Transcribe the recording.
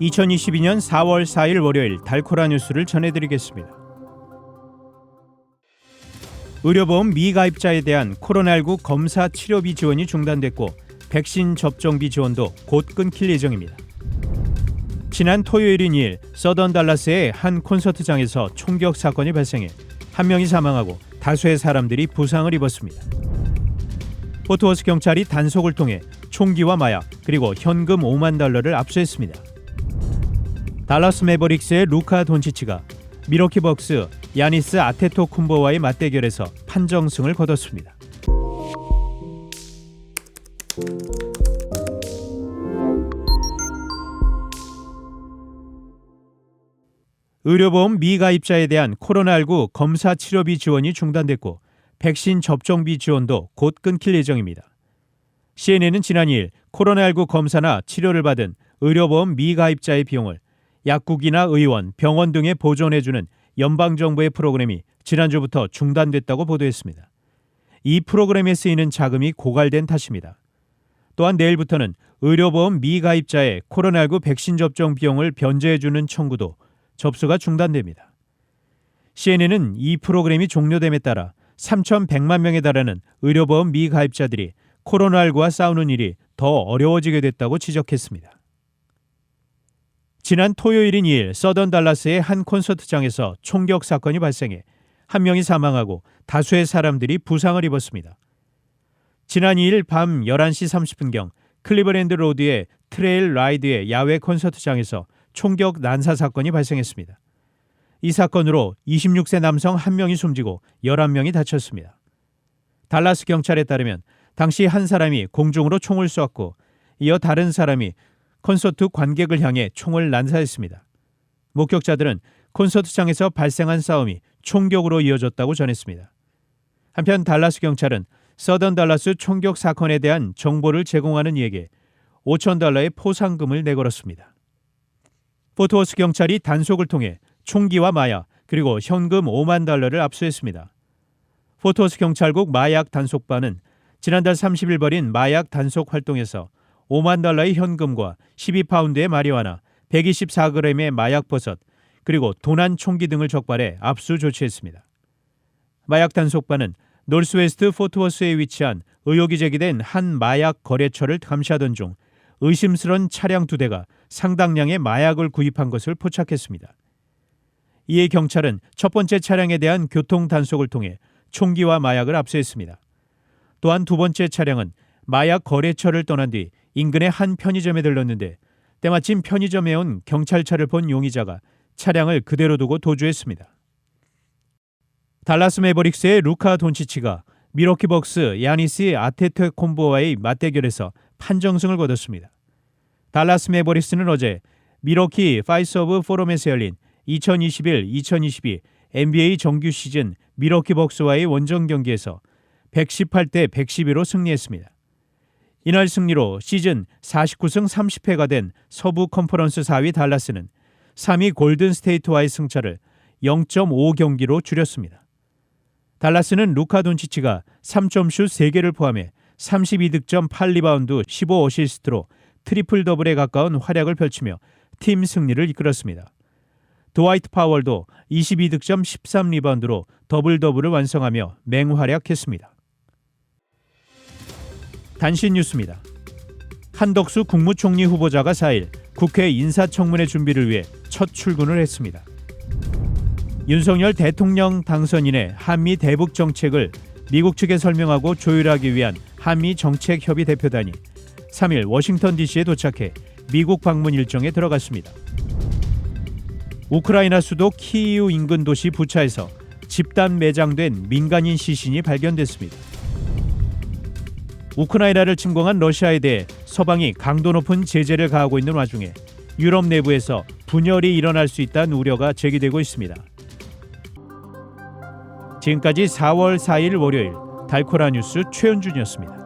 2022년 4월 4일 월요일 달코라 뉴스를 전해드리겠습니다. 의료보험 미가입자에 대한 코로나19 검사 치료비 지원이 중단됐고 백신 접종비 지원도 곧 끊길 예정입니다. 지난 토요일인 2일 서던 달라스의 한 콘서트장에서 총격 사건이 발생해 한 명이 사망하고 다수의 사람들이 부상을 입었습니다. 포트워스 경찰이 단속을 통해 총기와 마약 그리고 현금 5만 달러를 압수했습니다. 달라스 매버릭스의 루카 돈치치가 미러키 벅스 야니스 아테토쿤보와의 맞대결에서 판정승을 거뒀습니다. 의료보험 미가입자에 대한 코로나19 검사 치료비 지원이 중단됐고 백신 접종비 지원도 곧 끊길 예정입니다. CNN은 지난 2일 코로나19 검사나 치료를 받은 의료보험 미가입자의 비용을 약국이나 의원, 병원 등에 보존해주는 연방정부의 프로그램이 지난주부터 중단됐다고 보도했습니다. 이 프로그램에 쓰이는 자금이 고갈된 탓입니다. 또한 내일부터는 의료보험 미가입자의 코로나19 백신 접종 비용을 변제해주는 청구도 접수가 중단됩니다. CNN은 이 프로그램이 종료됨에 따라 3,100만 명에 달하는 의료보험 미가입자들이 코로나19와 싸우는 일이 더 어려워지게 됐다고 지적했습니다. 지난 토요일인 2일 서던 달라스의 한 콘서트장에서 총격 사건이 발생해 한 명이 사망하고 다수의 사람들이 부상을 입었습니다. 지난 2일 밤 11시 30분경 클리브랜드 로드의 트레일 라이드의 야외 콘서트장에서 총격 난사 사건이 발생했습니다. 이 사건으로 26세 남성 1명이 숨지고 11명이 다쳤습니다. 달라스 경찰에 따르면 당시 한 사람이 공중으로 총을 쏘았고 이어 다른 사람이 콘서트 관객을 향해 총을 난사했습니다. 목격자들은 콘서트장에서 발생한 싸움이 총격으로 이어졌다고 전했습니다. 한편 달라스 경찰은 서던 달라스 총격 사건에 대한 정보를 제공하는 이에게 $5,000의 포상금을 내걸었습니다. 포트워스 경찰이 단속을 통해 총기와 마약 그리고 현금 5만 달러를 압수했습니다. 포트워스 경찰국 마약 단속반은 지난달 30일 벌인 마약 단속 활동에서 5만 달러의 현금과 12파운드의 마리화나 124g의 마약 버섯 그리고 도난 총기 등을 적발해 압수 조치했습니다. 마약 단속반은 노스웨스트 포트워스에 위치한 의혹이 제기된 한 마약 거래처를 감시하던 중 의심스런 차량 2대가 상당량의 마약을 구입한 것을 포착했습니다. 이에 경찰은 첫 번째 차량에 대한 교통 단속을 통해 총기와 마약을 압수했습니다. 또한 두 번째 차량은 마약 거래처를 떠난 뒤 인근의 한 편의점에 들렀는데 때마침 편의점에 온 경찰차를 본 용의자가 차량을 그대로 두고 도주했습니다. 달라스 매버릭스의 루카 돈치치가 미러키 벅스 야니스 아테토쿤보와의 맞대결에서 판정승을 거뒀습니다. 달라스 매버릭스는 어제 미러키 파이스 오브 포럼에서 열린 2021-2022 NBA 정규 시즌 미러키 벅스와의 원정 경기에서 118대 112로 승리했습니다. 이날 승리로 시즌 49승 30패가 된 서부 컨퍼런스 4위 달라스는 3위 골든 스테이트와의 승차를 0.5경기로 줄였습니다. 달라스는 루카 돈치치가 3점슛 3개를 포함해 32득점 8리바운드 15어시스트로 트리플 더블에 가까운 활약을 펼치며 팀 승리를 이끌었습니다. 드와이트 파월도 22득점 13리바운드로 더블더블을 완성하며 맹활약했습니다. 단신 뉴스입니다. 한덕수 국무총리 후보자가 4일 국회 인사청문회 준비를 위해 첫 출근을 했습니다. 윤석열 대통령 당선인의 한미 대북 정책을 미국 측에 설명하고 조율하기 위한 한미 정책협의 대표단이 3일 워싱턴 DC에 도착해 미국 방문 일정에 들어갔습니다. 우크라이나 수도 키이우 인근 도시 부차에서 집단 매장된 민간인 시신이 발견됐습니다. 우크라이나를 침공한 러시아에 대해 서방이 강도 높은 제재를 가하고 있는 와중에 유럽 내부에서 분열이 일어날 수 있다는 우려가 제기되고 있습니다. 지금까지 4월 4일 월요일 달코라 뉴스 최은준이었습니다.